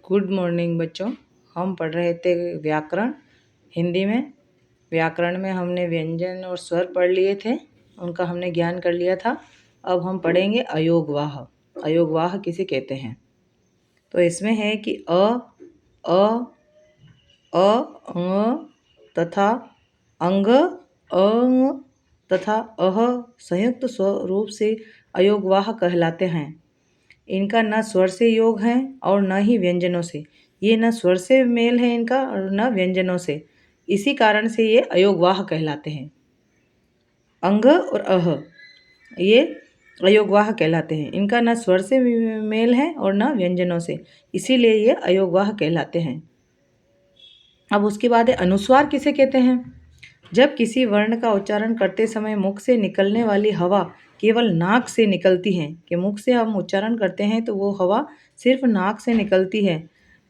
Good morning बच्चों। हम पढ़ रहे थे व्याकरण हिंदी में। व्याकरण में हमने व्यंजन और स्वर पढ़ लिए थे, उनका हमने ज्ञान कर लिया था। अब हम पढ़ेंगे अयोगवाह। अयोगवाह किसे कहते हैं? तो इसमें है कि अ तथा अंग अंग तथा अह संयुक्त स्वरूप से अयोगवाह कहलाते हैं। इनका न स्वर से योग है और न ही व्यंजनों से। ये न स्वर से मेल है इनका और न व्यंजनों से। इसी कारण से ये अयोगवाह कहलाते हैं। अंग और अह ये अयोगवाह कहलाते हैं। इनका न स्वर से मेल है और न व्यंजनों से, इसीलिए ये अयोगवाह कहलाते हैं। अब उसके बाद है अनुस्वार किसे कहते हैं? जब किसी वर्ण का उच्चारण करते समय मुख से निकलने वाली हवा केवल नाक से निकलती है, कि मुख से हम उच्चारण करते हैं तो वो हवा सिर्फ नाक से निकलती है,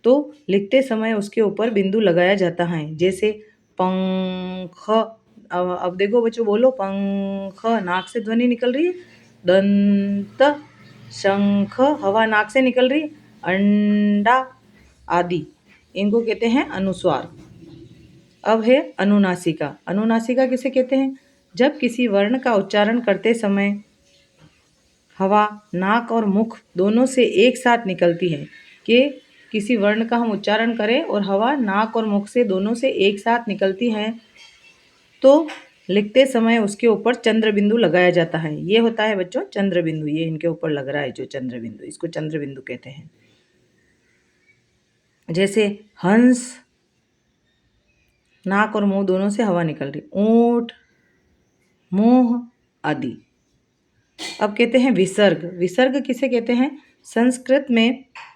तो लिखते समय उसके ऊपर बिंदु लगाया जाता है। जैसे पंख। अब देखो बच्चों, बोलो पंख, नाक से ध्वनि निकल रही है। दंत, शंख, हवा नाक से निकल रही है। अंडा आदि, इनको कहते हैं अनुस्वार। अब है अनुनासिका। अनुनासिका किसे कहते हैं? जब किसी वर्ण का उच्चारण करते समय हवा नाक और मुख दोनों से एक साथ निकलती है, कि किसी वर्ण का हम उच्चारण करें और हवा नाक और मुख से दोनों से एक साथ निकलती है, तो लिखते समय उसके ऊपर चंद्र बिंदु लगाया जाता है। ये होता है बच्चों चंद्र बिंदु। ये इनके ऊपर लग रहा है जो चंद्र बिंदु, इसको चंद्र बिंदु कहते हैं। जैसे हंस, नाक और मुंह दोनों से हवा निकल रही। ऊंट, मुंह आदि। अब कहते हैं विसर्ग। विसर्ग किसे कहते हैं?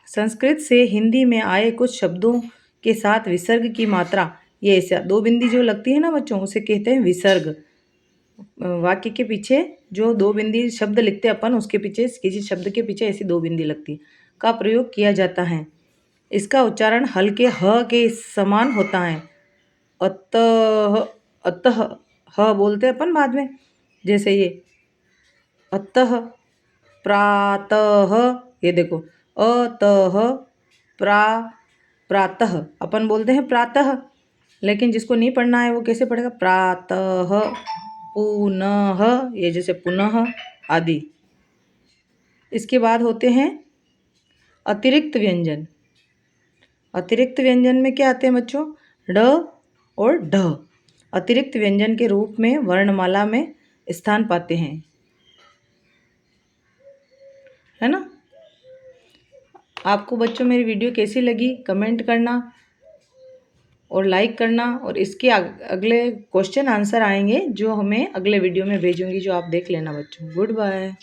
संस्कृत से हिंदी में आए कुछ शब्दों के साथ विसर्ग की मात्रा, ये ऐसा दो बिंदी जो लगती है ना बच्चों, उसे कहते हैं विसर्ग। वाक्य के पीछे जो दो बिंदी शब्द लिखते हैं अपन, उसके पीछे किसी शब्द के पीछे ऐसी दो बिंदी लगती का प्रयोग किया जाता है। इसका उच्चारण हल्के ह के समान होता है। अतः, अतः ह बोलते हैं अपन बाद में। जैसे ये अतः, प्रातः, ये देखो अतः, प्रातः अपन बोलते हैं प्रातः, लेकिन जिसको नहीं पढ़ना है वो कैसे पढ़ेगा? प्रातः, पुनः, ये जैसे पुनः आदि। इसके बाद होते हैं अतिरिक्त व्यंजन। अतिरिक्त व्यंजन में क्या आते हैं बच्चों? ड और ढ अतिरिक्त व्यंजन के रूप में वर्णमाला में स्थान पाते हैं, है ना। आपको बच्चों मेरी वीडियो कैसी लगी कमेंट करना और लाइक करना। और इसके अगले क्वेश्चन आंसर आएंगे जो हमें अगले वीडियो में भेजूंगी, जो आप देख लेना बच्चों। Good bye.